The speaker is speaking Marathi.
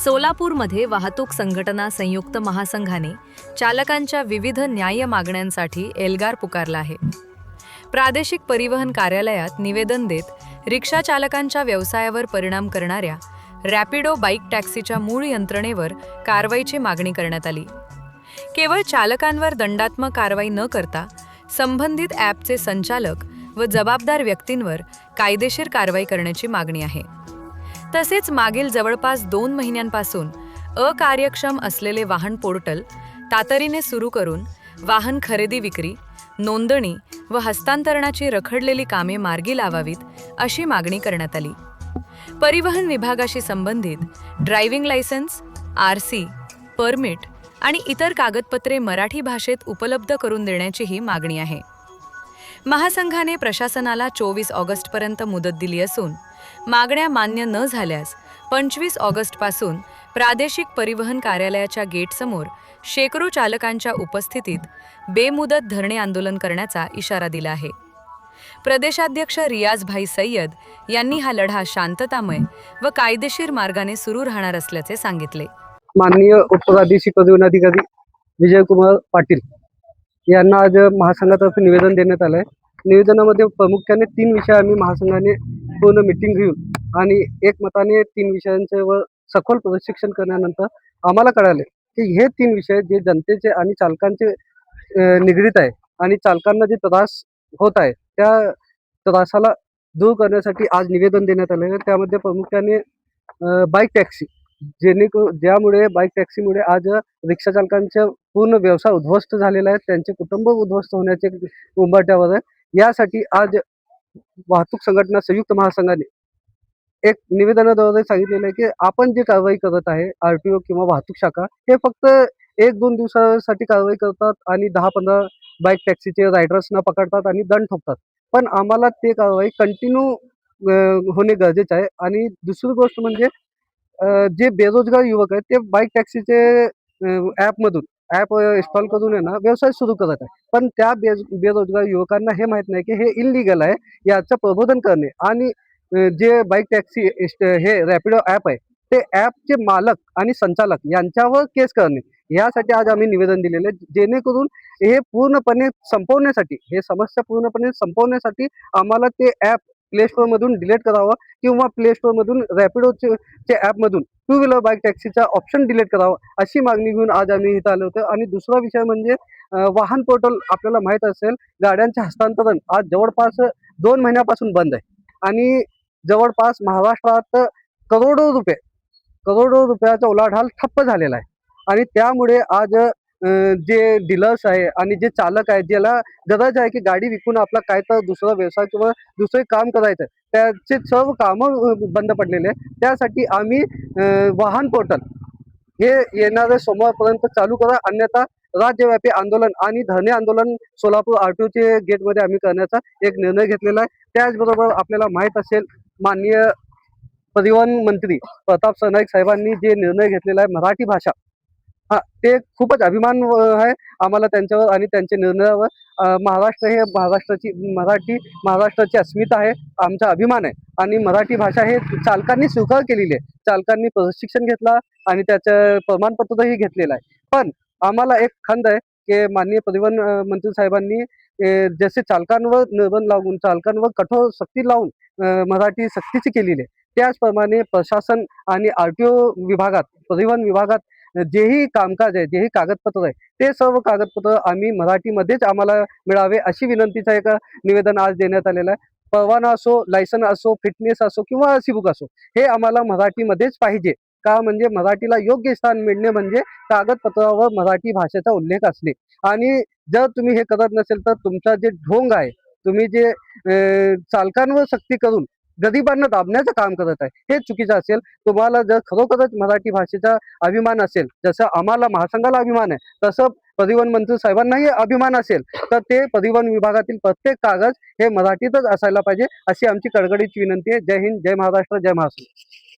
सोलापूरमध्ये वाहतूक संघटना संयुक्त महासंघाने चालकांच्या विविध न्याय्य मागण्यांसाठी एल्गार पुकारला आहे. प्रादेशिक परिवहन कार्यालयात निवेदन देत रिक्षा चालकांच्या व्यवसायावर परिणाम करणाऱ्या रॅपिडो बाईक टॅक्सीच्या मूळ यंत्रणेवर कारवाईची मागणी करण्यात आली. केवळ चालकांवर दंडात्मक कारवाई न करता संबंधित ॲपचे संचालक व जबाबदार व्यक्तींवर कायदेशीर कारवाई करण्याची मागणी आहे. तसेच मागील जवळपास 2 महिन्यांपासून अकार्यक्षम असलेले वाहन पोर्टल तातडीने सुरू करून वाहन खरेदी विक्री, नोंदणी व हस्तांतरणाची रखडलेली कामे मार्गी लावावीत अशी मागणी करण्यात आली. परिवहन विभागाशी संबंधित ड्रायव्हिंग लायसन्स, आरसी, परमिट आणि इतर कागदपत्रे मराठी भाषेत उपलब्ध करून देण्याचीही मागणी आहे. महासंघाने प्रशासनाला 24 ऑगस्टपर्यंत मुदत दिली असून मागण्या मान्य न झाल्यास 25 ऑगस्टपासून प्रादेशिक परिवहन कार्यालयाच्या गेटसमोर शेकडो चालकांच्या उपस्थितीत बेमुदत धरणे आंदोलन करण्याचा इशारा दिला आहे. प्रदेशाध्यक्ष रियाज भाई सय्यद यांनी हा लढा शांततामय व कायदेशीर मार्गाने सुरू राहणार असल्याचे सांगितले. माननीय उपप्रादेशिक परिवहन अधिकारी विजयकुमार पाटील यांना आज महासंघातर्फे निवेदन देण्यात आलं आहे. निवेदनामध्ये प्रामुख्याने 3 विषय आम्ही महासंघाने पूर्ण मीटिंग घेऊन आणि एकमताने 3 विषयांवर सखोल प्रशिक्षण करण्यानंतर आम्हाला कळाले की हे 3 विषय जे जनतेचे आणि चालकांचे निगडीत आहे आणि चालकांना जे त्रास होत आहे त्या त्रासाला दूर करण्यासाठी आज निवेदन देण्यात आले आहे. त्यामध्ये प्रामुख्याने बाईक टॅक्सी ज्यामुळे बाईक टॅक्सीमुळे आज रिक्षा चालकांचा पूर्ण व्यवसाय उद्ध्वस्त झालेला आहे, त्यांचे कुटुंब उद्ध्वस्त होण्याचे उंबरठ्यावर आहे. यासाठी आज वाहतूक संघटना संयुक्त महासंघाने एक निवेदनाद्वारे सांगितलेलं आहे की आपण जे कारवाई करत आहे आरटीओ किंवा वाहतूक शाखा हे फक्त 1-2 दिवसासाठी कारवाई करतात आणि 10-15 बाईक टॅक्सीचे रायडर्सना पकडतात आणि दंड ठोकतात. पण आम्हाला ते कारवाई कंटिन्यू होणे गरजेचे आहे. आणि दुसरी गोष्ट म्हणजे जे बेरोजगार युवक आहेत ते बाईक टॅक्सीचे ॲप इन्स्टॉल करून आहे ना व्यवसाय सुरू करत आहे. पण त्या बेरोजगार युवकांना हे माहीत नाही की हे इल्लीगल आहे. याचं प्रबोधन करणे आणि जे बाईक टॅक्सी हे रॅपिडो ॲप आहे ते ॲपचे मालक आणि संचालक यांच्यावर केस करणे यासाठी आज आम्ही निवेदन दिलेलं आहे. जेणेकरून हे पूर्णपणे संपवण्यासाठी हे समस्या पूर्णपणे संपवण्यासाठी आम्हाला ते ॲप प्ले स्टोअरमधून डिलीट करावं किंवा प्ले स्टोअरमधून रॅपिडोचे ॲपमधून 2 व्हीलर बाईक टॅक्सीचा ऑप्शन डिलीट करावा अशी मागणी घेऊन आज आम्ही इथं आलो होतो. आणि दुसरा विषय म्हणजे वाहन पोर्टल आपल्याला माहीत असेल गाड्यांचे हस्तांतरण आज जवळपास 2 महिन्यापासून बंद आहे आणि जवळपास महाराष्ट्रात करोडो रुपयाचा उलाढाल ठप्प झालेला आहे. आणि त्यामुळे आज जे डीलर्स आहे आणि जे चालक आहे ज्याला गरज आहे की गाडी विकून आपला काय तर दुसरा व्यवसाय किंवा दुसरे काम करायचं त्याचे सर्व कामं बंद पडलेले आहे. त्यासाठी आम्ही वाहन पोर्टल हे येणाऱ्या सोमवारपर्यंत चालू करा, अन्यथा राज्यव्यापी आंदोलन आणि धरणे आंदोलन सोलापूर आरटीओचे गेटमध्ये आम्ही करण्याचा एक निर्णय घेतलेला आहे. त्याचबरोबर आपल्याला माहीत असेल माननीय परिवहन मंत्री प्रताप सरनाईक साहेबांनी जे निर्णय घेतलेला आहे मराठी भाषा ते खूपच अभिमान आहे आम्हाला त्यांच्यावर आणि त्यांच्या निर्णयावर. महाराष्ट्र हे महाराष्ट्राची अस्मिता आहे, आमचा अभिमान आहे. आणि मराठी भाषा हे चालकांनी स्वीकार केलेली आहे. चालकांनी प्रशिक्षण घेतला आणि त्याचं प्रमाणपत्रही घेतलेलं आहे. पण आम्हाला एक खंत आहे की माननीय परिवहन मंत्री साहेबांनी जसे चालकांवर निर्बंध लावून चालकांवर कठोर सक्ती लावून मराठी सक्तीची केलेली आहे त्याचप्रमाणे प्रशासन आणि आरटीओ विभागात परिवहन विभागात जेही कामकाज आहे जेही कागदपत्र आहे ते सर्व कागदपत्र आम्ही मराठीमध्येच आम्हाला मिळावे अशी विनंतीचं एक निवेदन आज देण्यात आलेलं आहे. परवाना असो, लायसन असो, फिटनेस असो किंवा आरसी बुक असो हे आम्हाला मराठीमध्येच पाहिजे. का म्हणजे मराठीला योग्य स्थान मिळणे म्हणजे कागदपत्रावर मराठी भाषेचा उल्लेख असणे. आणि जर तुम्ही हे करत नसेल तर तुमचा जे ढोंग आहे तुम्ही जे चालकांवर सक्ती करून गरिबांना दाबण्याचं काम करत आहे हे चुकीचं असेल. तुम्हाला जर खरोखरच मराठी भाषेचा अभिमान असेल जसं आम्हाला महासंघाला अभिमान आहे तसं परिवहन मंत्री साहेबांनाही अभिमान असेल तर ते परिवहन विभागातील प्रत्येक कागद हे मराठीतच असायला पाहिजे अशी आमची कडकडीची विनंती आहे. जय हिंद, जय महाराष्ट्र, जय महाराष्ट्र.